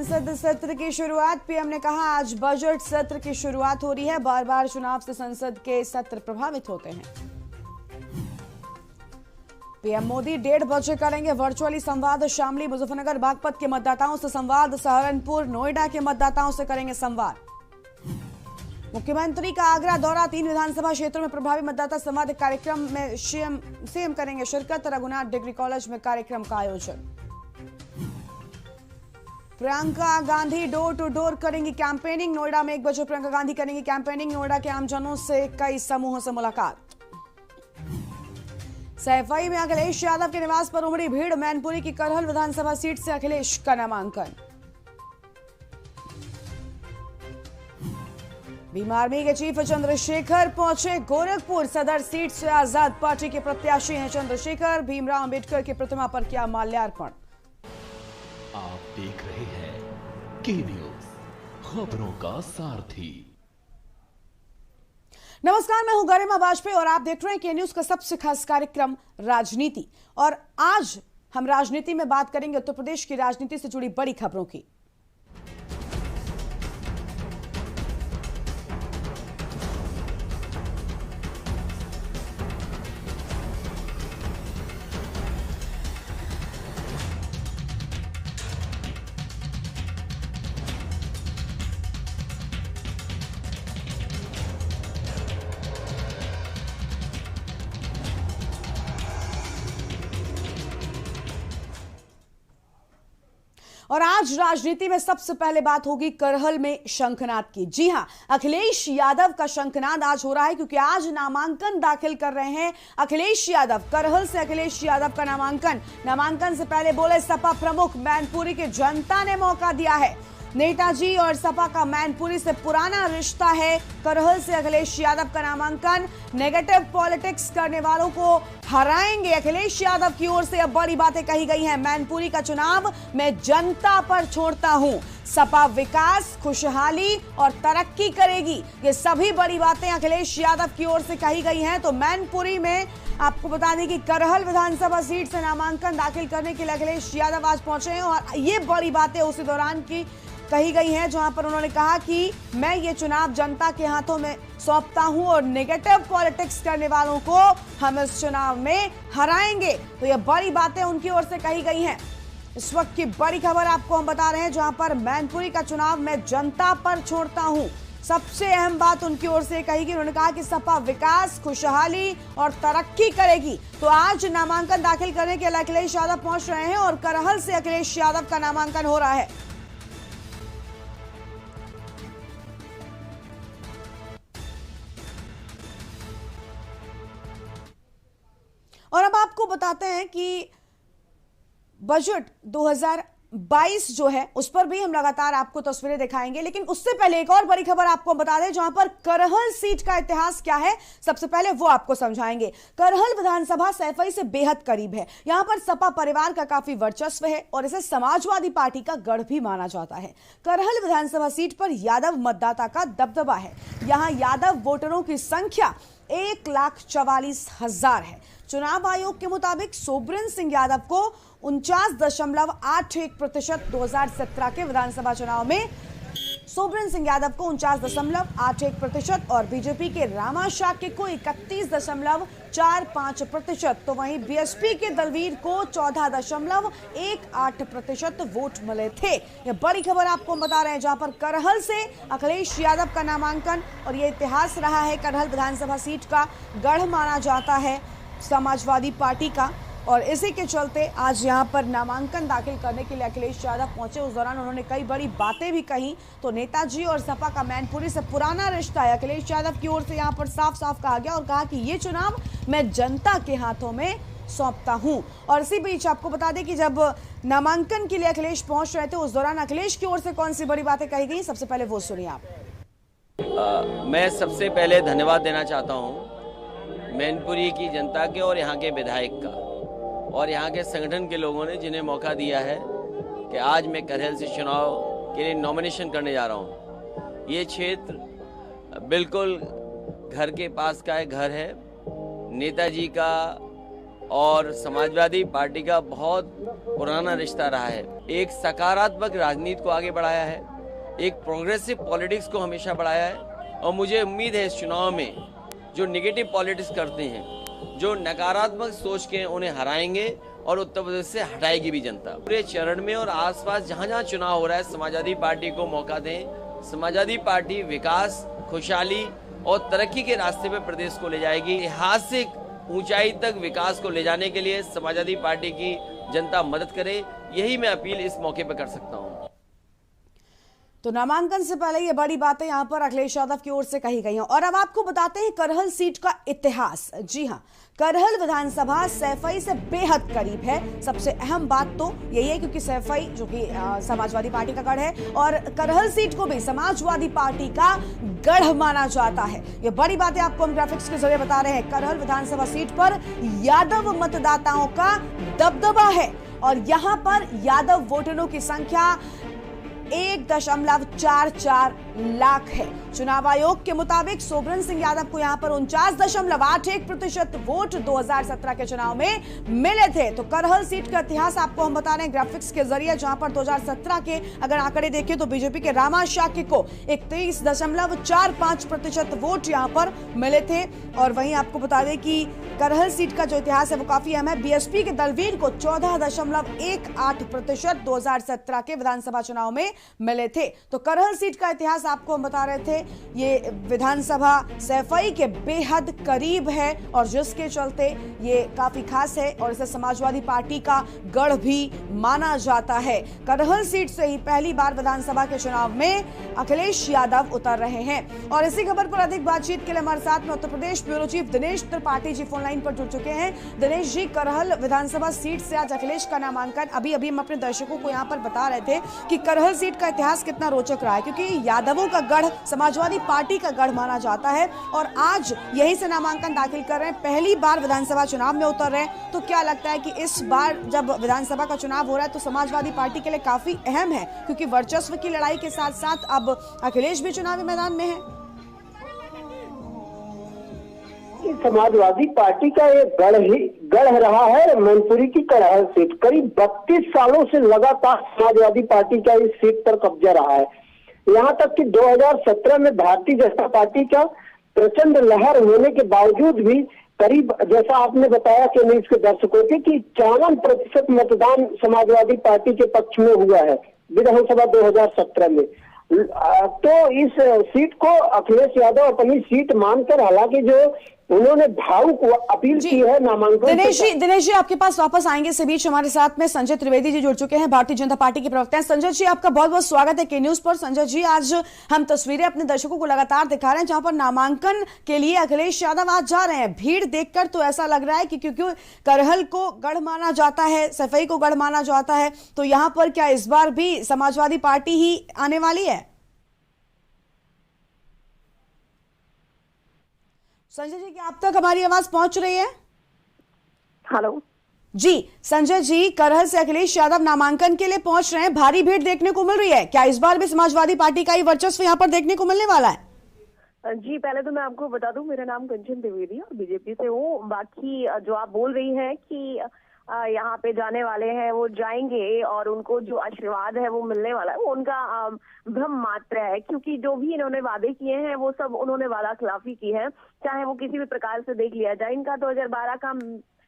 संसद सत्र की शुरुआत। पीएम ने कहा आज बजट सत्र की शुरुआत हो रही है। बार बार चुनाव से संसद के सत्र प्रभावित होते हैं। पीएम मोदी 1:30 बजे करेंगे वर्चुअली संवाद। शामली, मुजफ्फरनगर, बागपत के मतदाताओं से संवाद। सहारनपुर, नोएडा के मतदाताओं से करेंगे संवाद। मुख्यमंत्री का आगरा दौरा। 3 विधानसभा क्षेत्रों में प्रभावी मतदाता संवाद कार्यक्रम में सीएम करेंगे शिरकत। रघुनाथ डिग्री कॉलेज में कार्यक्रम का आयोजन। Priyanka Gandhi door to door करेंगी कैंपेनिंग। नोएडा में 1 बजे प्रियंका गांधी करेंगी कैंपेनिंग। नोएडा के आमजनों से कई समूहों से मुलाकात। सैफई में अखिलेश यादव के निवास पर उमड़ी भीड़। मैनपुरी की करहल विधानसभा सीट से अखिलेश का नामांकन। भीम आर्मी के चीफ चंद्रशेखर पहुंचे गोरखपुर। सदर सीट से आजाद पार्टी के प्रत्याशी हैं चंद्रशेखर। भीमराव अंबेडकर की प्रतिमा पर किया माल्यार्पण। आप देख रहे हैं के न्यूज, खबरों का सारथी। नमस्कार, मैं हूं गरिमा वाजपेयी और आप देख रहे हैं के न्यूज का सबसे खास कार्यक्रम राजनीति। और आज हम राजनीति में बात करेंगे उत्तर प्रदेश की राजनीति से जुड़ी बड़ी खबरों की। और आज राजनीति में सबसे पहले बात होगी करहल में शंखनाद की। जी हां, अखिलेश यादव का शंखनाद आज हो रहा है क्योंकि आज नामांकन दाखिल कर रहे हैं अखिलेश यादव। करहल से अखिलेश यादव का नामांकन से पहले बोले सपा प्रमुख, मैनपुरी की जनता ने मौका दिया है। नेताजी और सपा का मैनपुरी से पुराना रिश्ता है। करहल से अखिलेश यादव का नामांकन। नेगेटिव पॉलिटिक्स करने वालों को हराएंगे अखिलेश यादव की ओर से अब बड़ी बातें कही गई हैं। मैनपुरी का चुनाव मैं जनता पर छोड़ता हूं। सपा विकास, खुशहाली और तरक्की करेगी। ये सभी बड़ी बातें अखिलेश यादव की ओर से कही गई हैं। तो मैनपुरी में आपको बता दें कि करहल विधानसभा सीट से नामांकन दाखिल करने के लिए अखिलेश यादव आज पहुंचे हैं और ये बड़ी बातें उसी दौरान की कही गई हैं जहां पर उन्होंने कहा कि मैं ये चुनाव जनता के हाथों में सौंपता हूं और नेगेटिव पॉलिटिक्स करने वालों को हम इस चुनाव में हराएंगे। तो ये बड़ी बातें उनकी ओर से कही गई हैं। इस वक्त की बड़ी खबर आपको हम बता रहे हैं जहां पर मैनपुरी का चुनाव मैं जनता पर छोड़ता हूं। सबसे अहम बात उनकी ओर से कही गई। उन्होंने कहा कि सपा विकास, खुशहाली और तरक्की करेगी। तो आज नामांकन दाखिल करने के लिए अखिलेश यादव पहुंच रहे हैं और करहल से अखिलेश यादव का नामांकन हो रहा है। और अब आपको बताते हैं कि बजट 2022 जो है उस पर भी हम लगातार आपको तस्वीरें दिखाएंगे, लेकिन उससे पहले एक और बड़ी खबर आपको बता दें जहां पर करहल सीट का इतिहास क्या है सबसे पहले वो आपको समझाएंगे। करहल विधानसभा सैफई से बेहद करीब है। यहां पर सपा परिवार का काफी वर्चस्व है और इसे समाजवादी पार्टी का गढ़ भी माना जाता है। करहल विधानसभा सीट पर यादव मतदाता का दबदबा है। यहां यादव वोटरों की संख्या 1,44,000 है। चुनाव आयोग के मुताबिक सोबरन सिंह यादव को 49.81% 2017 के विधानसभा चुनाव में सोबरन सिंह यादव को 49.81% और बीजेपी के रामा शाक्य को 31.45%। तो वहीं बीएसपी के दलवीर को 14.18% वोट मिले थे। यह बड़ी खबर आपको बता रहे हैं जहां पर करहल से अखिलेश यादव का नामांकन और यह इतिहास रहा है। करहल विधानसभा सीट का गढ़ माना जाता है समाजवादी पार्टी का और इसी के चलते आज यहां पर नामांकन दाखिल करने के लिए अखिलेश यादव पहुंचे। उस दौरान उन्होंने कई बड़ी बातें भी कही। तो नेताजी और सपा का मैनपुरी से पुराना रिश्ता है। अखिलेश यादव की ओर से यहां पर साफ साफ कहा गया और कहा कि ये चुनाव मैं जनता के हाथों में सौंपता हूं। और इसी बीच आपको बता दें कि जब नामांकन के लिए अखिलेश पहुंच रहे थे उस दौरान अखिलेश की ओर से कौन सी बड़ी बातें कही गई, सबसे पहले वो सुनिए आप। मैं सबसे पहले धन्यवाद देना चाहता हूँ मैनपुरी की जनता के और यहाँ के विधायक का और यहाँ के संगठन के लोगों ने जिन्हें मौका दिया है कि आज मैं करहल से चुनाव के लिए नॉमिनेशन करने जा रहा हूँ। ये क्षेत्र बिल्कुल घर के पास का एक घर है। नेताजी का और समाजवादी पार्टी का बहुत पुराना रिश्ता रहा है। एक सकारात्मक राजनीति को आगे बढ़ाया है, एक प्रोग्रेसिव पॉलिटिक्स को हमेशा बढ़ाया है, और मुझे उम्मीद है इस चुनाव में जो नेगेटिव पॉलिटिक्स करते हैं, जो नकारात्मक सोच के उन्हें हराएंगे और उत्तर प्रदेश से हटाएगी भी जनता। पूरे चरण में और आसपास जहां जहां चुनाव हो रहा है, समाजवादी पार्टी को मौका दें। समाजवादी पार्टी विकास, खुशहाली और तरक्की के रास्ते पे प्रदेश को ले जाएगी। ऐतिहासिक ऊंचाई तक विकास को ले जाने के लिए समाजवादी पार्टी की जनता मदद करे, यही मैं अपील इस मौके पर कर सकता हूं। तो नामांकन से पहले ये बड़ी बातें यहां पर अखिलेश यादव की ओर से कही गई हैं। और अब आपको बताते हैं करहल सीट का इतिहास। जी हां, करहल विधानसभा सैफई से बेहद करीब है। सबसे अहम बात तो यही है क्योंकि सैफई जो कि समाजवादी पार्टी का गढ़ है, और करहल सीट को भी समाजवादी पार्टी का गढ़ माना जाता है। ये बड़ी बातें आपको हम ग्राफिक्स के जरिए बता रहे हैं। करहल विधानसभा सीट पर यादव मतदाताओं का दबदबा है और यहां पर यादव वोटरों की संख्या 1.44 लाख है। चुनाव आयोग के मुताबिक सोबरन सिंह यादव को यहां पर 49.81% वोट 2017 के चुनाव में मिले थे। तो करहल सीट का इतिहास आपको हम बता रहे हैं ग्राफिक्स के जरिए, जहां पर 2017 के अगर आंकड़े देखें तो बीजेपी के रामा शाक्य को 31.45% वोट यहां पर मिले थे। और वहीं आपको बता दें कि करहल सीट का जो इतिहास है वो काफी अहम है। बीएसपी के दलवीर को 14.18% 2017 के विधानसभा चुनाव में मिले थे। तो करहल सीट का इतिहास आपको हम बता रहे थे। ये विधानसभा सैफई के बेहद करीब है और जिसके चलते ये काफी खास है और इसे समाजवादी पार्टी का गढ़ भी माना जाता है। करहल सीट से ही पहली बार विधानसभा के चुनाव में अखिलेश यादव उतर रहे हैं। और इसी खबर पर अधिक बातचीत के लिए हमारे साथ में Uttar Pradesh bureau chief Dinesh Tripathi ji phone line पर जुड़ चुके हैं। दिनेश जी, करहल विधानसभा सीट से आज अखिलेश का नामांकन, अभी हम अपने दर्शकों को यहाँ पर बता रहे थे कि करहल सीट का इतिहास कितना रोचक रहा है, क्योंकि यादवों का गढ़, समाजवादी पार्टी का गढ़ माना जाता है और आज यहीं से नामांकन दाखिल कर रहे हैं, पहली बार विधानसभा चुनाव में उतर रहे हैं। तो क्या लगता है कि इस बार जब विधानसभा का चुनाव हो रहा है तो समाजवादी पार्टी के लिए काफी अहम है, क्योंकि वर्चस्व की लड़ाई के साथ साथ अब अखिलेश भी चुनावी मैदान में है? समाजवादी पार्टी का ये गढ़ रहा है मैनपुरी की करहल सीट। करीब 32 सालों से लगातार समाजवादी पार्टी का इस सीट पर कब्जा रहा है। यहाँ तक कि 2017 में भारतीय जनता पार्टी का प्रचंड लहर होने के बावजूद भी करीब, जैसा आपने बताया कि न्यूज के दर्शकों के, कि 54% मतदान समाजवादी पार्टी के पक्ष में हुआ है विधानसभा 2017 में। तो इस सीट को अखिलेश यादव अपनी सीट मानकर, हालांकि जो उन्होंने भावुक अपील की है नामांकन। दिनेश जी आपके पास वापस आएंगे। इस बीच हमारे साथ में संजय त्रिवेदी जी जुड़ चुके हैं, भारतीय जनता पार्टी के प्रवक्ता हैं। संजय जी, आपका बहुत बहुत स्वागत है के न्यूज पर। संजय जी, आज हम तस्वीरें अपने दर्शकों को लगातार दिखा रहे हैं जहां पर नामांकन के लिए अखिलेश यादव आज जा रहे हैं। भीड़ देखकर तो ऐसा लग रहा है कि क्योंकि करहल को गढ़ माना जाता है, सैफई को गढ़ माना जाता है, तो यहाँ पर क्या इस बार भी समाजवादी पार्टी ही आने वाली है? संजय जी, क्या आप तक हमारी आवाज पहुंच रही है? हेलो जी संजय जी, करहल से अखिलेश यादव नामांकन के लिए पहुंच रहे हैं, भारी भीड़ देखने को मिल रही है, क्या इस बार भी समाजवादी पार्टी का ही वर्चस्व यहां पर देखने को मिलने वाला है? जी, पहले तो मैं आपको बता दूं, मेरा नाम कंचन त्रिवेदी और बीजेपी से हूँ। बाकी जो आप बोल रही हैं कि यहाँ पे जाने वाले हैं वो जाएंगे और उनको जो आशीर्वाद है वो मिलने वाला है, वो उनका भ्रम मात्र है, क्योंकि जो भी इन्होंने वादे किए हैं वो सब उन्होंने वादा खिलाफी की है, चाहे वो किसी भी प्रकार से देख लिया जाए। इनका 2012 का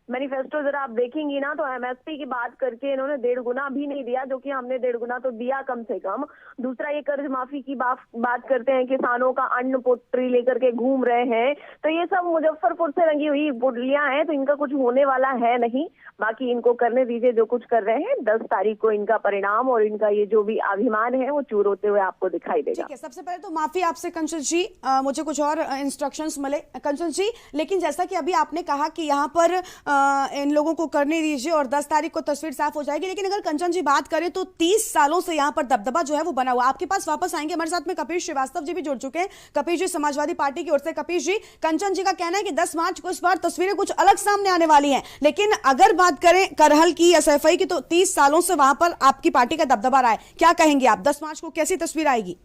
मैनिफेस्टो जरा आप देखेंगी ना तो एमएसपी की बात करके इन्होंने 1.5 गुना भी नहीं दिया, जो कि हमने 1.5 गुना तो दिया कम से कम। दूसरा, ये कर्ज माफी की बात करते हैं, किसानों का अन्न पोट्री लेकर के घूम रहे हैं, तो ये सब मुजफ्फरपुर से रंगी हुई पुडलियां हैं, तो इनका कुछ होने वाला है नहीं। बाकी इनको करने दीजिए जो कुछ कर रहे हैं। 10 तारीख को इनका परिणाम और इनका ये जो भी अभिमान है वो चूर होते हुए आपको दिखाई देगा। ठीक है, सबसे पहले तो माफी आपसे कंचन जी, मुझे कुछ और इंस्ट्रक्शंस मिले कंचन जी, लेकिन जैसा कि अभी आपने कहा कि यहाँ पर इन लोगों को करने दीजिए और 10 तारीख को तस्वीर साफ हो जाएगी, लेकिन अगर कंचन जी बात करें तो 30 सालों से यहाँ पर दबदबा जो है वो बना हुआ। आपके पास वापस आएंगे, हमारे साथ में कपिल श्रीवास्तव जी भी जुड़ चुके हैं। कपिल जी समाजवादी पार्टी की ओर से। कपिल जी, कंचन जी का कहना है कि 10 मार्च को इस बार तस्वीरें कुछ अलग सामने आने वाली हैं, लेकिन अगर बात करें करहल की या सैफई की तो 30 सालों से वहां पर आपकी पार्टी का दबदबा रहा है। क्या कहेंगे आप, 10 मार्च को कैसी तस्वीर आएगी?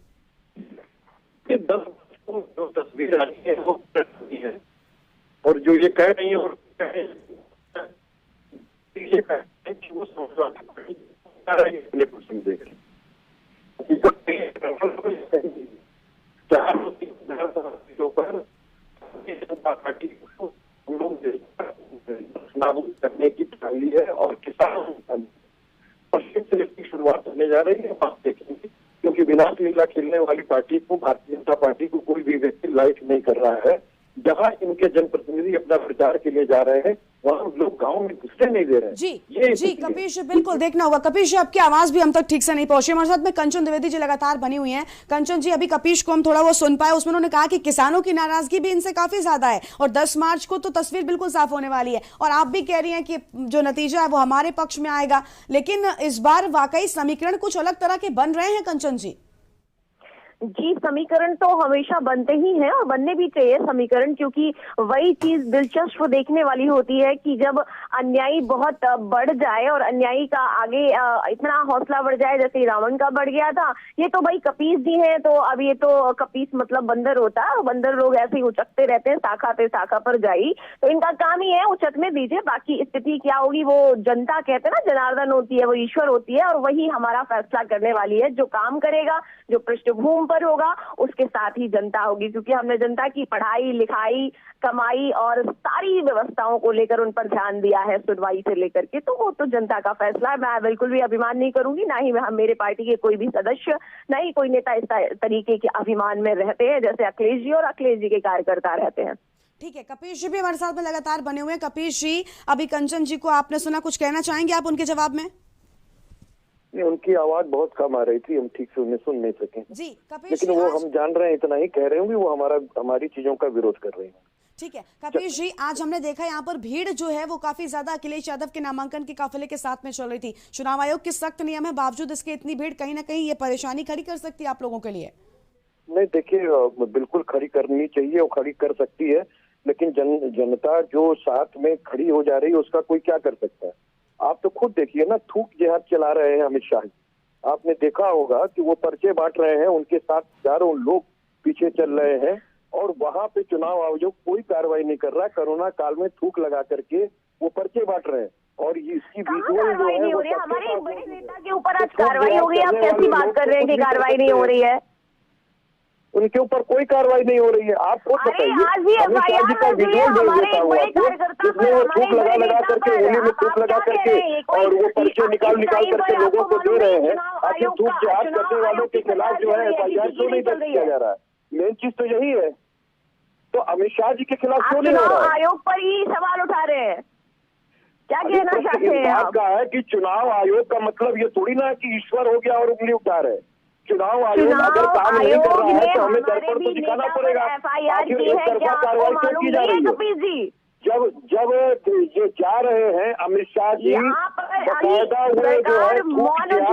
10 जो तस्वीर आ रही है वो है, और जो ये कह रही है ये कहते हैं कि वो समाजवादी पार्टी अपने को समझेगा। जनता पार्टी को हम लोग नाबूद करने की ठानी है और किसानों की शुरुआत होने जा रही है, आप देखेंगे, क्योंकि विनाश लीला खेलने वाली पार्टी को, भारतीय जनता पार्टी को कोई भी व्यक्ति लाइक नहीं कर रहा है। जहां इनके जनप्रतिनिधि अपना प्रचार के लिए जा रहे हैं वहां लोग गांव में घुसने नहीं दे रहे हैं। जी कपीश, बिल्कुल देखना होगा। कपीश जी, आपकी आवाज भी हम तक ठीक से नहीं पहुंची। हमारे साथ में कंचन द्विवेदी जी लगातार बनी हुई हैं। कंचन जी, अभी कपीश को हम थोड़ा वो सुन पाए, उसमें उन्होंने कहा कि किसानों की नाराजगी भी इनसे काफी ज्यादा है और 10 मार्च को तो तस्वीर बिल्कुल साफ होने वाली है और आप भी कह रही हैं कि जो नतीजा है वो हमारे पक्ष में आएगा। लेकिन इस बार वाकई समीकरण कुछ अलग तरह के बन रहे हैं कंचन जी। जी, समीकरण तो हमेशा बनते ही हैं और बनने भी चाहिए समीकरण, क्योंकि वही चीज दिलचस्प देखने वाली होती है कि जब अन्यायी बहुत बढ़ जाए और अन्यायी का आगे इतना हौसला बढ़ जाए, जैसे रावण का बढ़ गया था। ये तो भाई कपीस जी हैं, तो अब ये तो कपीस मतलब बंदर होता है, बंदर लोग ऐसे ही उचकते रहते हैं, शाखा पे शाखा पर जाई, तो इनका काम ही है उचकने दीजिए। बाकी स्थिति क्या होगी वो जनता, कहते हैं ना जनार्दन होती है, वो ईश्वर होती है और वही हमारा फैसला करने वाली है। जो काम करेगा, जो पृष्ठभूमि पर होगा, उसके साथ ही जनता होगी, क्योंकि हमने जनता की पढ़ाई लिखाई कमाई और सारी व्यवस्थाओं को लेकर उन पर ध्यान दिया है, सुनवाई से लेकर के, तो वो तो जनता का फैसला है। मैं बिल्कुल भी अभिमान नहीं करूंगी, ना ही मेरे पार्टी के कोई भी सदस्य, ना ही कोई नेता इस तरीके के अभिमान में रहते हैं जैसे अखिलेश जी और अखिलेश जी के कार्यकर्ता रहते हैं। ठीक है, कपीश जी भी हमारे साथ में लगातार बने हुए हैं। कपीश जी, अभी कंचन जी को आपने सुना, कुछ कहना चाहेंगे आप उनके जवाब में? उनकी आवाज बहुत कम आ रही थी, हम ठीक से उन्हें सुन नहीं सके जी कपीश, लेकिन वो हम जान रहे हैं, इतना ही कह रहे होंगे, वो हमारी चीजों का विरोध कर रहे हैं। ठीक है कपीश जी, आज हमने देखा यहाँ पर भीड़ जो है वो काफी ज्यादा अखिलेश यादव के नामांकन के काफिले के साथ में चल रही थी। चुनाव आयोग के सख्त नियम है, बावजूद इसके इतनी भीड़ कहीं ना कहीं ये परेशानी खड़ी कर सकती है आप लोगों के लिए? नहीं, देखिए, बिल्कुल खड़ी करनी चाहिए और खड़ी कर सकती है, लेकिन जनता जो साथ में खड़ी हो जा रही है उसका कोई क्या कर सकता है? आप तो खुद देखिए ना, थूक जिहाद चला रहे हैं अमित शाह। आपने देखा होगा कि वो पर्चे बांट रहे हैं, उनके साथ हजारों लोग पीछे चल रहे हैं और वहां पे चुनाव आयोग कोई कार्रवाई नहीं कर रहा। कोरोना काल में थूक लगा करके वो पर्चे बांट रहे हैं और इसकी कार्रवाई नहीं हो रही है। हमारे एक बड़े नेता के ऊपर आज कार्रवाई हो गई, आप कैसी बात कर रहे हैं कि कार्रवाई नहीं हो रही है? उनके ऊपर कोई कार्रवाई नहीं हो रही है। आप खुद बताइए, आज भी FIR का वीडियो हमारे एक बड़े कार्यकर्ता पर, थूक लगा करके, होली में थूक लगा करके और वो पर्चे निकाल करके लोगों को दे रहे हैं। आपके थूक जिहाद करने वालों के खिलाफ जो है FIR क्यों नहीं दर्ज किया जा रहा है? मेन चीज तो यही है। तो अमित शाह जी के खिलाफ क्यों नहीं हो रहा है? आयोग पर ही सवाल उठा रहे हैं, क्या कहना चाहते हैं आप? का है कि चुनाव आयोग का मतलब ये थोड़ी ना कि ईश्वर हो गया और उंगली उठा रहे। चुनाव आयोग अगर काम नहीं कर रहा है तो हमें दर्पण तो दिखाना पड़ेगा। आखिर एक तरफा कार्रवाई क्यों की जा रही है? जब ये जा रहे हैं अमित शाह जी बकायदा हुए जो है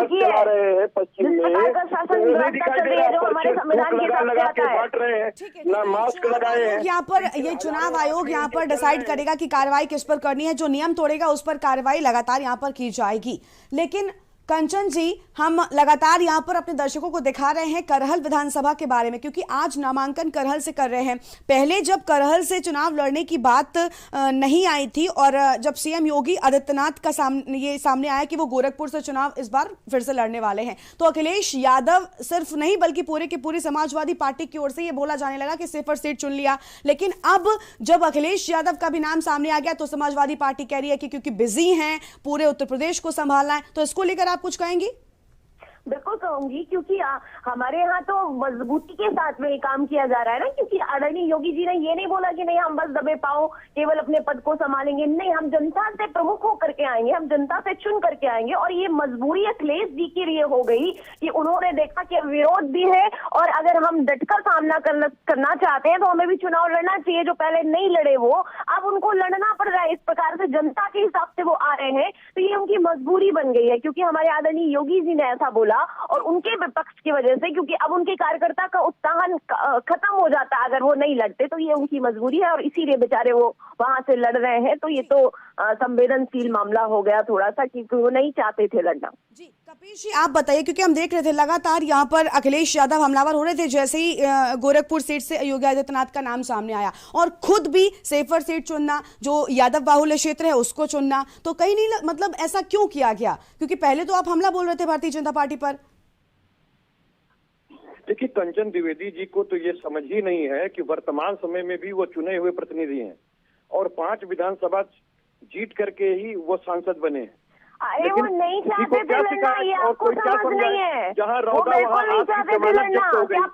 चला रहे हैं पश्चिम में, नहीं दिखाई दे रहा, लगा के बांट रहे हैं, ना मास्क लगाए हैं। यहाँ पर ये चुनाव आयोग यहाँ पर डिसाइड करेगा कि कार्रवाई किस पर करनी है, जो नियम तोड़ेगा उस पर कार्रवाई लगातार यहाँ पर की जाएगी। लेकिन कंचन जी, हम लगातार यहाँ पर अपने दर्शकों को दिखा रहे हैं करहल विधानसभा के बारे में, क्योंकि आज नामांकन करहल से कर रहे हैं। पहले जब करहल से चुनाव लड़ने की बात नहीं आई थी और जब सीएम योगी आदित्यनाथ का सामने आया कि वो गोरखपुर से चुनाव इस बार फिर से लड़ने वाले हैं, तो अखिलेश यादव सिर्फ नहीं बल्कि पूरे की पूरी समाजवादी पार्टी की ओर से ये बोला जाने लगा कि सेफर सीट चुन लिया। लेकिन अब जब अखिलेश यादव का भी नाम सामने आ गया तो समाजवादी पार्टी कह रही है कि क्योंकि बिजी हैं, पूरे उत्तर प्रदेश को संभालना है, तो इसको लेकर कुछ कहेंगी? बिल्कुल कहूंगी, क्योंकि हमारे यहाँ तो मजबूती के साथ में काम किया जा रहा है ना, क्योंकि आदरणीय योगी जी ने ये नहीं बोला कि नहीं हम बस दबे पाओ केवल अपने पद को संभालेंगे, नहीं, हम जनता से प्रमुख होकर के आएंगे, हम जनता से चुन करके आएंगे। और ये मजबूरी अखिलेश जी के लिए हो गई कि उन्होंने देखा कि विरोध भी है और अगर हम डटकर सामना करना चाहते हैं तो हमें भी चुनाव लड़ना चाहिए। जो पहले नहीं लड़े वो अब उनको लड़ना पड़ रहा है, इस प्रकार से जनता के हिसाब से वो आ रहे हैं, तो ये उनकी मजबूरी बन गई है, क्योंकि हमारे आदरणीय योगी जी ने ऐसा बोला और उनके विपक्ष की वजह से, क्योंकि अब उनके कार्यकर्ता का उत्साहन खत्म हो जाता अगर वो नहीं लड़ते, तो ये उनकी मजबूरी है और इसीलिए बेचारे वो वहां से लड़ रहे हैं। तो ये तो संवेदनशील मामला हो गया थोड़ा सा, क्योंकि वो नहीं चाहते थे लड़ना। जी कपिश जी, आप बताइए, क्योंकि हम देख रहे थे लगातार यहाँ पर अखिलेश यादव हमलावर हो रहे थे जैसे ही गोरखपुर सीट से योगी आदित्यनाथ का नाम सामने आया, और खुद भी सेफर सीट चुनना, जो यादव बाहुल्य क्षेत्र है उसको चुनना, तो कहीं नहीं मतलब ऐसा क्यों किया गया? क्योंकि पहले तो आप हमला बोल रहे थे भारतीय जनता पार्टी पर। देखिए, कंचन द्विवेदी जी को तो ये समझ ही नहीं है कि वर्तमान समय में भी वो चुने हुए प्रतिनिधि हैं और 5 विधानसभा जीत करके ही वो सांसद बने हैं। अरे वो नहीं चाहते थे लड़ना, ये आपको समझ नहीं है। जहाँ वो बिल्कुल नहीं चाहते थे लड़ना। क्या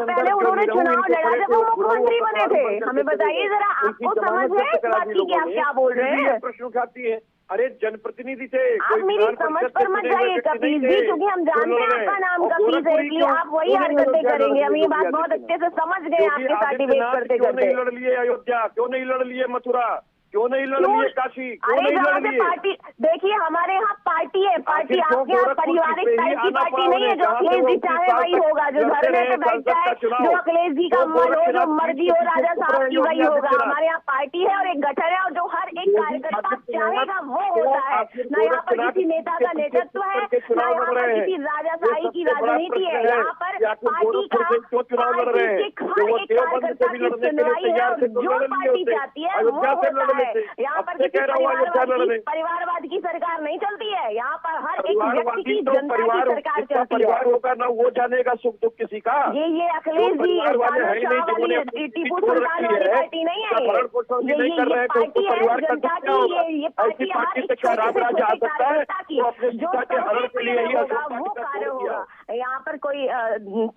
पहले उन्होंने चुनाव लड़ा जब वो मुख्यमंत्री बने थे? हमें बताइए जरा, आपको समझ है इस बात की कि आप क्या बोल रहे हैं? प्रश्न उठाती है, अरे जनप्रतिनिधि थे। आप मेरी समझ पर मत जाइए कपिल जी, क्योंकि हम जानते हैं आपका नाम कपिल है, इसलिए आप वही हरकतें करेंगे। हम ये बात बहुत अच्छे से समझ गए आपके साथ डिबेट करते करते। क्यों नहीं लड़ लिए अयोध्या, क्यों नहीं लड़ लिए मथुरा, क्यों नहीं लड़ लिए काशी, क्यों नहीं लड़ लिए? पार्टी देखिए, हमारे यहाँ पार्टी है, पार्टी आपके यहाँ पारिवारिक टाइप की पार्टी नहीं है। जो अखिलेश जी चाहे वही होगा, जो धरने पे बैठ जाए, जो अखिलेश जी का मन हो, जो मर्जी हो राजा साहब की वही होगा। हमारे यहाँ पार्टी है और एक गठन है, और जो हर एक कार्यकर्ता चाहेगा वो होता है। न यहाँ पर किसी नेता का नेतृत्व है, न यहाँ पर किसी राजाशाही की राजनीति है। यहाँ पर पार्टी का हर एक कार्यकर्ता की सुनवाई है, और जो पार्टी चाहती है वो होता है। यहाँ पर किसी परिवारवाद की सरकार नहीं चलती है। यहाँ पर हर एक व्यक्ति की, जनता की सरकार चलती है। परिवार होगा ना, वो जानेगा सुख दुख किसी का। ये अखिलेश जी टीपू सुल्तान वाली पार्टी नहीं है। ये पार्टी है जनता की। ये पार्टी हर एक कार्यकर्ता की, जो होगा वो कार्य होगा। यहाँ पर कोई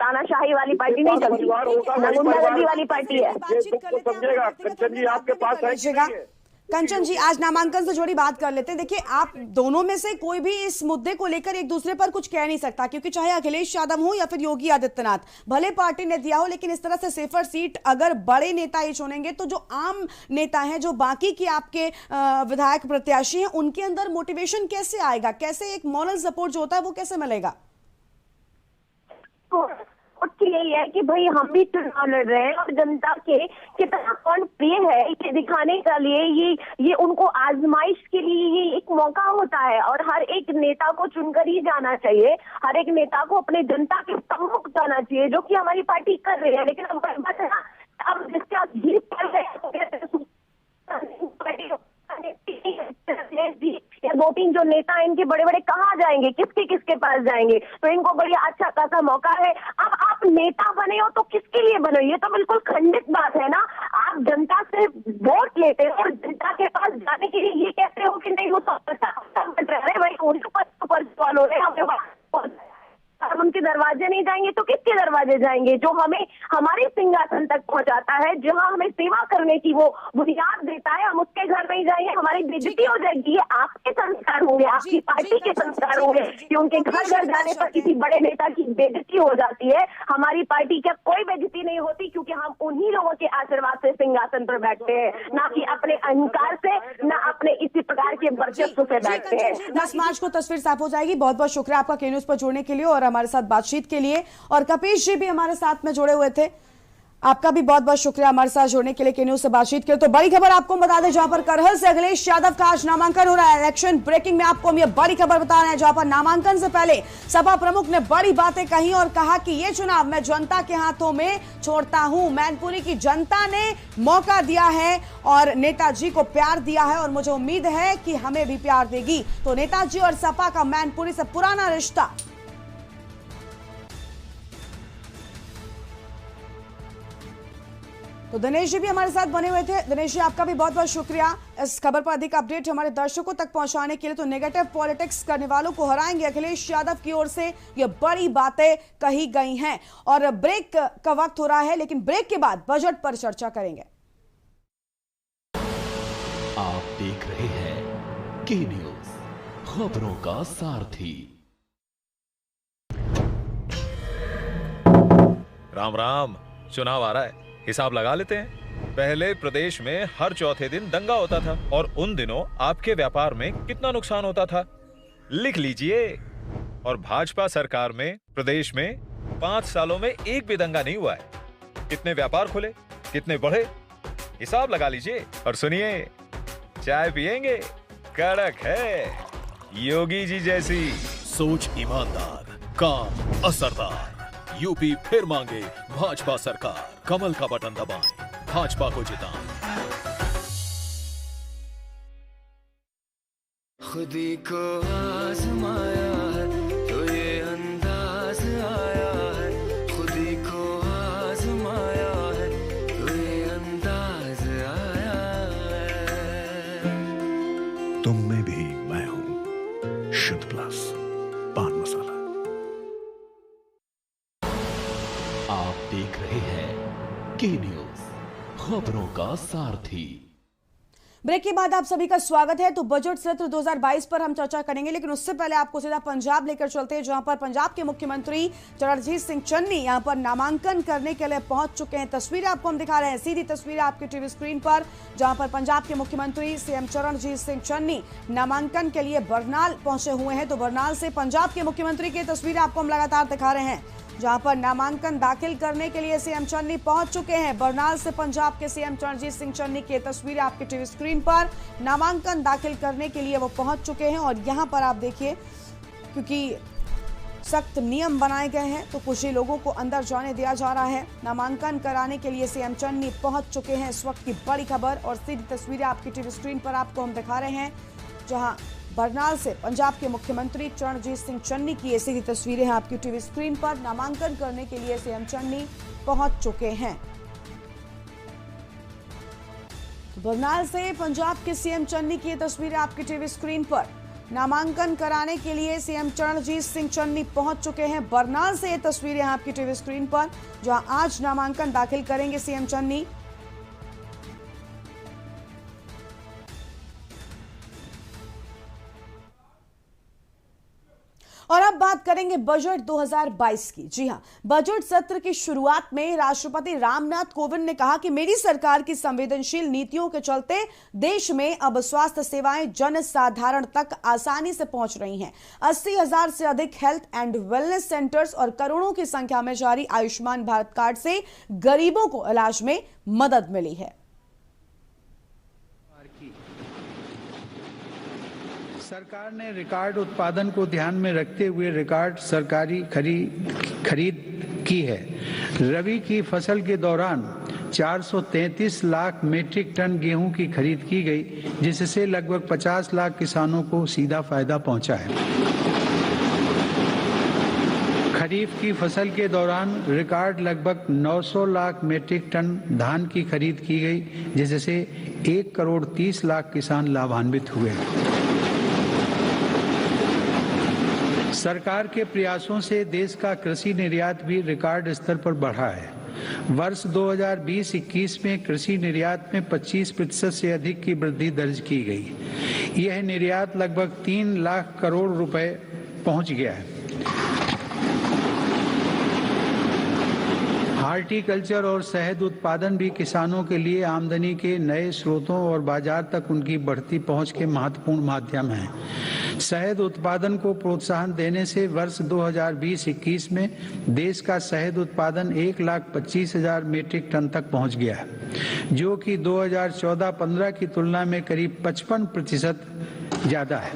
तानाशाही वाली पार्टी नहीं चलती, गुंडागर्दी वाली पार्टी है। समझेगा कंचन जी, आपके पास है। कंचन जी, आज नामांकन से जुड़ी बात कर लेते हैं। देखिए, आप दोनों में से कोई भी इस मुद्दे को लेकर एक दूसरे पर कुछ कह नहीं सकता, क्योंकि चाहे अखिलेश यादव हो या फिर योगी आदित्यनाथ, भले पार्टी ने दिया हो, लेकिन इस तरह से सेफर सीट अगर बड़े नेता ही चुनेंगे तो जो आम नेता हैं, जो बाकी के आपके विधायक प्रत्याशी हैं, उनके अंदर मोटिवेशन कैसे आएगा? कैसे एक मॉरल सपोर्ट जो होता है वो कैसे मिलेगा? यही है कि भाई हम भी चुनाव लड़ रहे हैं और जनता के कितना कौन प्रिय है ये दिखाने के लिए ये उनको आजमाइश के लिए ये एक मौका होता है। और हर एक नेता को चुनकर ही जाना चाहिए, हर एक नेता को अपने जनता के सम्मुख जाना चाहिए, जो कि हमारी पार्टी कर रही है। लेकिन अब जिसके आप जीत कर रहे हैं या 2-3 जो नेता हैं इनके बड़े बड़े कहाँ जाएंगे, किसके पास जाएंगे? तो इनको बड़ी अच्छा खासा मौका है। अब आप नेता बने हो तो किसके लिए बने? ये तो बिल्कुल खंडित बात है ना। आप जनता से वोट लेते हो और जनता के पास जाने के लिए ये कहते हो कि नहीं वो तो भाई ऊपर सवाल हो रहे, हम उनके दरवाजे नहीं जाएंगे तो किसके दरवाजे जाएंगे? जो हमें हमारे सिंहासन तक पहुंचाता है, जहां हमें सेवा करने की वो बुनियाद देता है, हम उसके घर नहीं जाएंगे, हमारी बेइज्जती हो जाएगी। ये आपके संस्कार होंगे, आपकी पार्टी के संस्कार होंगे कि उनके घर जाने पर किसी बड़े नेता की बेइज्जती हो जाती है। हमारी पार्टी की कोई बेइज्जती नहीं होती, क्योंकि हम उन्हीं लोगों के आशीर्वाद से सिंहासन पर बैठते हैं, ना कि अपने अहंकार से, ना अपने इसी प्रकार के वर्चस्व से बैठते हैं। 10 मार्च को तस्वीर साफ हो जाएगी। बहुत बहुत शुक्रिया आपका के न्यूज पर जुड़ने के लिए और हमारे साथ बातचीत के लिए। और कपिश जी भी हमारे साथ में जुड़े हुए थे, आपका भी बहुत बहुत शुक्रिया हमारे साथ जुड़ने के लिए, के न्यूज से बातचीत के लिए। तो बड़ी खबर आपको बता दें, जहां पर करहल से अखिलेश यादव का आज नामांकन हो रहा है। इलेक्शन ब्रेकिंग में आपको हम ये बड़ी खबर बता रहे हैं, जहां पर नामांकन से पहले सपा प्रमुख ने बड़ी बातें कही और कहा कि ये चुनाव मैं जनता के हाथों में छोड़ता हूं। मैनपुरी की जनता ने मौका दिया है और नेताजी को प्यार दिया है और मुझे उम्मीद है कि हमें भी प्यार देगी। तो नेताजी और सपा का मैनपुरी से पुराना रिश्ता। तो दिनेश जी भी हमारे साथ बने हुए थे। दिनेश जी, आपका भी बहुत बहुत शुक्रिया इस खबर पर अधिक अपडेट हमारे दर्शकों तक पहुंचाने के लिए। तो नेगेटिव पॉलिटिक्स करने वालों को हराएंगे अखिलेश यादव की ओर से ये बड़ी बातें कही गई हैं। और ब्रेक का वक्त हो रहा है, लेकिन ब्रेक के बाद बजट पर चर्चा करेंगे। आप देख रहे हैं के न्यूज, खबरों का सारथी। राम राम, चुनाव आ रहा है, हिसाब लगा लेते हैं। पहले प्रदेश में हर चौथे दिन दंगा होता था और उन दिनों आपके व्यापार में कितना नुकसान होता था, लिख लीजिए। और भाजपा सरकार में प्रदेश में 5 सालों में एक भी दंगा नहीं हुआ है। कितने व्यापार खुले, कितने बढ़े, हिसाब लगा लीजिए। और सुनिए, चाय पिएंगे, कड़क है, योगी जी जैसी। सोच ईमानदार, काम असरदार। यूपी फिर मांगे भाजपा सरकार। कमल का बटन दबाएं, भाजपा को जिताएं। खुदी को आजमाया है तो ये अंदाज आया है, खुदी को आजमाया है तो ये अंदाज आया है। तुम में भी मैं हूं, शुद्ध प्लस पान मसाला। आप देख रहे हैं के न्यूज, खबरों का सारथी। ब्रेक के बाद आप सभी का स्वागत है। तो बजट सत्र 2022 पर हम चर्चा करेंगे, लेकिन उससे पहले आपको सीधा पंजाब लेकर चलते हैं, जहां पर पंजाब के मुख्यमंत्री चरणजीत सिंह चन्नी यहां पर नामांकन करने के लिए पहुंच चुके हैं। तस्वीरें आपको हम दिखा रहे हैं, सीधी तस्वीरें आपके टीवी स्क्रीन पर, जहां पर पंजाब के मुख्यमंत्री सीएम चरणजीत सिंह चन्नी नामांकन के लिए बरनाल पहुंचे हुए हैं। तो बरनाल से पंजाब के मुख्यमंत्री की तस्वीरें आपको हम लगातार दिखा रहे हैं, जहां पर नामांकन दाखिल करने के लिए सीएम चन्नी पहुंच चुके हैं। बरनाल से पंजाब के सीएम चरणजीत सिंह चन्नी की तस्वीरें आपके टीवी स्क्रीन पर, नामांकन दाखिल करने के लिए वो पहुंच चुके हैं। और यहां पर आप देखिए, क्योंकि सख्त नियम बनाए गए हैं तो कुछ ही लोगों को अंदर जाने दिया जा रहा है। नामांकन कराने के लिए सीएम चन्नी पहुंच चुके हैं। इस वक्त की बड़ी खबर और सीधी तस्वीरें आपकी टीवी स्क्रीन पर आपको हम दिखा रहे हैं, जहां बरनाल से पंजाब के मुख्यमंत्री चरणजीत सिंह चन्नी की ऐसी ही तस्वीरें हैं आपकी टीवी स्क्रीन पर। नामांकन करने के लिए सीएम चन्नी पहुंच चुके हैं। बरनाल से पंजाब के सीएम चन्नी की तस्वीरें आपकी टीवी स्क्रीन पर। नामांकन कराने के लिए सीएम चरणजीत सिंह चन्नी पहुंच चुके हैं। बरनाल से ये तस्वीरें आपकी टीवी स्क्रीन पर, जहां आज नामांकन दाखिल करेंगे सीएम चन्नी। और अब बात करेंगे बजट 2022 की। जी हां, बजट सत्र की शुरुआत में राष्ट्रपति रामनाथ कोविंद ने कहा कि मेरी सरकार की संवेदनशील नीतियों के चलते देश में अब स्वास्थ्य सेवाएं जन साधारण तक आसानी से पहुंच रही हैं। 80,000 से अधिक हेल्थ एंड वेलनेस सेंटर्स और करोड़ों की संख्या में जारी आयुष्मान भारत कार्ड से गरीबों को इलाज में मदद मिली है। सरकार ने रिकॉर्ड उत्पादन को ध्यान में रखते हुए रिकॉर्ड सरकारी खरीद की है। रबी की फसल के दौरान 433 लाख मीट्रिक टन गेहूं की खरीद की गई, जिससे लगभग 50 लाख किसानों को सीधा फायदा पहुंचा है। खरीफ की फसल के दौरान रिकॉर्ड लगभग 900 लाख मीट्रिक टन धान की खरीद की गई, जिससे 1 करोड़ 30 लाख किसान लाभान्वित हुए। सरकार के प्रयासों से देश का कृषि निर्यात भी रिकॉर्ड स्तर पर बढ़ा है। वर्ष 2020-21 में कृषि निर्यात में 25% से अधिक की वृद्धि दर्ज की गई। यह निर्यात लगभग 3 लाख करोड़ रुपए पहुंच गया है। हॉर्टिकल्चर और शहद उत्पादन भी किसानों के लिए आमदनी के नए स्रोतों और बाजार तक उनकी बढ़ती पहुंच के महत्वपूर्ण माध्यम हैं। शहद उत्पादन को प्रोत्साहन देने से वर्ष 2020-21 में देश का शहद उत्पादन 1,25,000 मीट्रिक टन तक पहुंच गया है, जो कि 2014-15 की तुलना में करीब 55% ज्यादा है।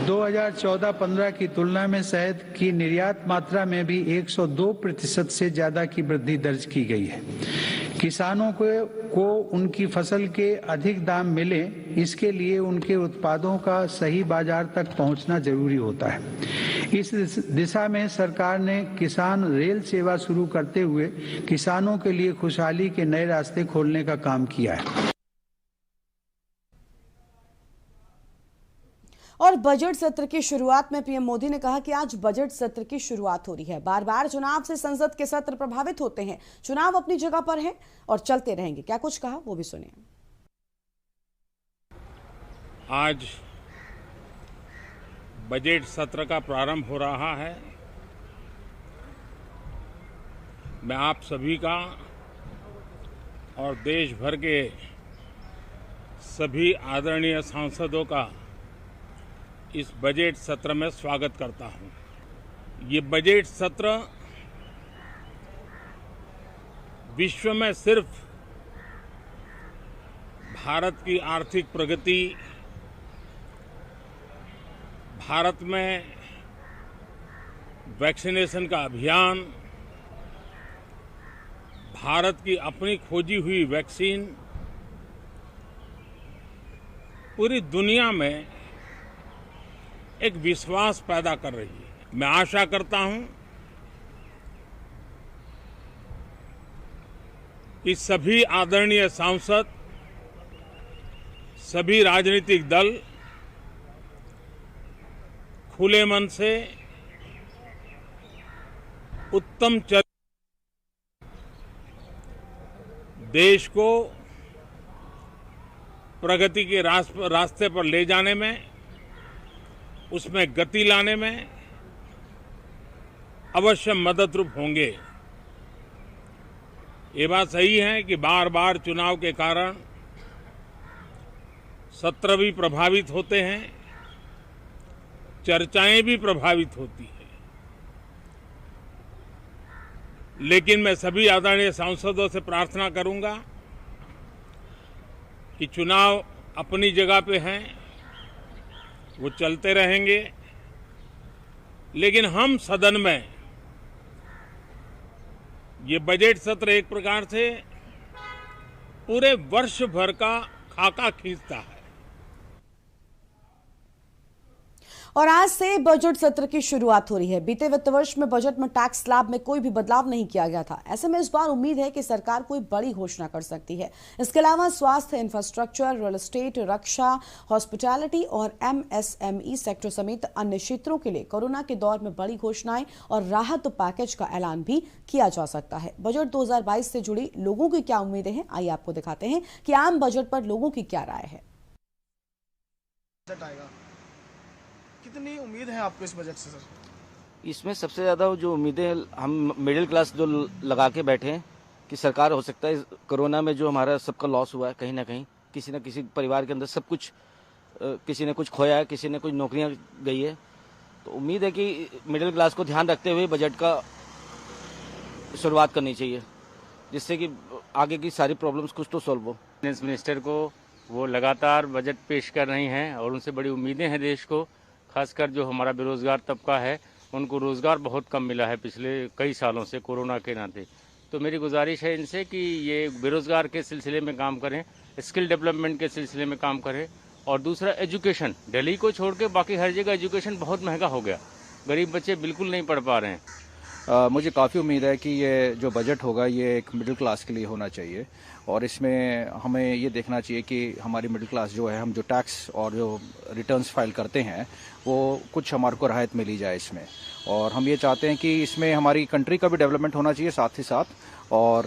2014-15 की तुलना में शहद की निर्यात मात्रा में भी 102% से ज्यादा की वृद्धि दर्ज की गई है। किसानों को उनकी फसल के अधिक दाम मिले, इसके लिए उनके उत्पादों का सही बाजार तक पहुंचना जरूरी होता है। इस दिशा में सरकार ने किसान रेल सेवा शुरू करते हुए किसानों के लिए खुशहाली के नए रास्ते खोलने का काम किया है। और बजट सत्र की शुरुआत में पीएम मोदी ने कहा कि आज बजट सत्र की शुरुआत हो रही है। बार बार चुनाव से संसद के सत्र प्रभावित होते हैं। चुनाव अपनी जगह पर है और चलते रहेंगे। क्या कुछ कहा वो भी सुनिए। आज बजट सत्र का प्रारंभ हो रहा है। मैं आप सभी का और देश भर के सभी आदरणीय सांसदों का इस बजट सत्र में स्वागत करता हूं। ये बजट सत्र विश्व में सिर्फ भारत की आर्थिक प्रगति भारत में वैक्सीनेशन का अभियान, भारत की अपनी खोजी हुई वैक्सीन पूरी दुनिया में एक विश्वास पैदा कर रही है। मैं आशा करता हूं कि सभी आदरणीय सांसद, सभी राजनीतिक दल खुले मन से उत्तम देश को प्रगति के रास्ते पर ले जाने में, उसमें गति लाने में अवश्य मददरूप होंगे। ये बात सही है कि बार बार चुनाव के कारण सत्र भी प्रभावित होते हैं, चर्चाएं भी प्रभावित होती हैं, लेकिन मैं सभी आदरणीय सांसदों से प्रार्थना करूंगा कि चुनाव अपनी जगह पे हैं, वो चलते रहेंगे, लेकिन हम सदन में ये बजट सत्र एक प्रकार से पूरे वर्ष भर का खाका खींचता है। और आज से बजट सत्र की शुरुआत हो रही है। बीते वित्त वर्ष में बजट में टैक्स स्लैब में कोई भी बदलाव नहीं किया गया था। ऐसे में इस बार उम्मीद है कि सरकार कोई बड़ी घोषणा कर सकती है। इसके अलावा स्वास्थ्य, इंफ्रास्ट्रक्चर, रियल एस्टेट, रक्षा, हॉस्पिटैलिटी और MSME सेक्टर समेत अन्य क्षेत्रों के लिए कोरोना के दौर में बड़ी घोषणाएं और राहत पैकेज का ऐलान भी किया जा सकता है। बजट 2022 से जुड़ी लोगों की क्या उम्मीदें हैं, आइए आपको दिखाते हैं कि आम बजट पर लोगों की क्या राय है। कितनी उम्मीद है आपको इस बजट से सर? इसमें सबसे ज़्यादा जो उम्मीदें हम मिडिल क्लास जो लगा के बैठे हैं कि सरकार, हो सकता है कोरोना में जो हमारा सबका लॉस हुआ है, कहीं ना कहीं किसी न किसी परिवार के अंदर सब कुछ, किसी ने कुछ खोया है, किसी ने कुछ नौकरियां गई है, तो उम्मीद है कि मिडिल क्लास को ध्यान रखते हुए बजट का शुरुआत करनी चाहिए, जिससे कि आगे की सारी प्रॉब्लम्स कुछ तो सॉल्व हो। फाइनेंस मिनिस्टर को वो लगातार बजट पेश कर रही हैं और उनसे बड़ी उम्मीदें हैं देश को। खासकर जो हमारा बेरोजगार तबका है, उनको रोजगार बहुत कम मिला है पिछले कई सालों से कोरोना के नाते। तो मेरी गुजारिश है इनसे कि ये बेरोजगार के सिलसिले में काम करें, स्किल डेवलपमेंट के सिलसिले में काम करें, और दूसरा एजुकेशन। दिल्ली को छोड़ के बाकी हर जगह एजुकेशन बहुत महंगा हो गया, गरीब बच्चे बिल्कुल नहीं पढ़ पा रहे हैं। मुझे काफ़ी उम्मीद है कि ये जो बजट होगा ये एक मिडिल क्लास के लिए होना चाहिए, और इसमें हमें ये देखना चाहिए कि हमारी मिडिल क्लास जो है, हम जो टैक्स और जो रिटर्न्स फाइल करते हैं वो कुछ हमारे को राहत मिली जाए इसमें। और हम ये चाहते हैं कि इसमें हमारी कंट्री का भी डेवलपमेंट होना चाहिए साथ ही साथ, और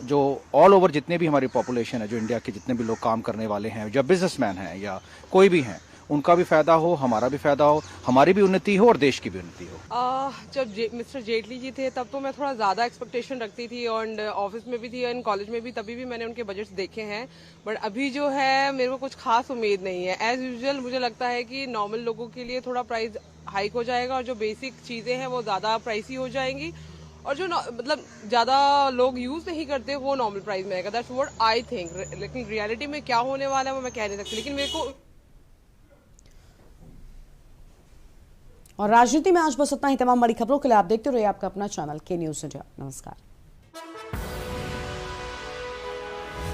जो ऑल ओवर जितने भी हमारी पॉपुलेशन है, जो इंडिया के जितने भी लोग काम करने वाले हैं, या बिजनेसमैन हैं या कोई भी हैं, उनका भी फायदा हो, हमारा भी फायदा हो, हमारी भी उन्नति हो और देश की भी उन्नति हो। जब मिस्टर जेटली जी थे तब तो मैं थोड़ा ज्यादा एक्सपेक्टेशन रखती थी, और ऑफिस में भी थी और कॉलेज में भी, तभी भी मैंने उनके बजट्स देखे हैं। बट अभी जो है मेरे को कुछ खास उम्मीद नहीं है। एज यूजुअल मुझे लगता है कि नॉर्मल लोगों के लिए थोड़ा प्राइस हाइक हो जाएगा, और जो बेसिक चीजें हैं वो ज्यादा प्राइसी हो जाएंगी, और जो मतलब ज्यादा लोग यूज नहीं करते वो नॉर्मल प्राइस में आएगा। That's what I think. लेकिन रियलिटी में क्या होने वाला है वो मैं कह नहीं सकती, लेकिन मेरे को। और राजनीति में आज बस इतना ही। तमाम बड़ी खबरों के लिए आप देखते रहिए आपका अपना चैनल के न्यूज़ इंडिया। नमस्कार।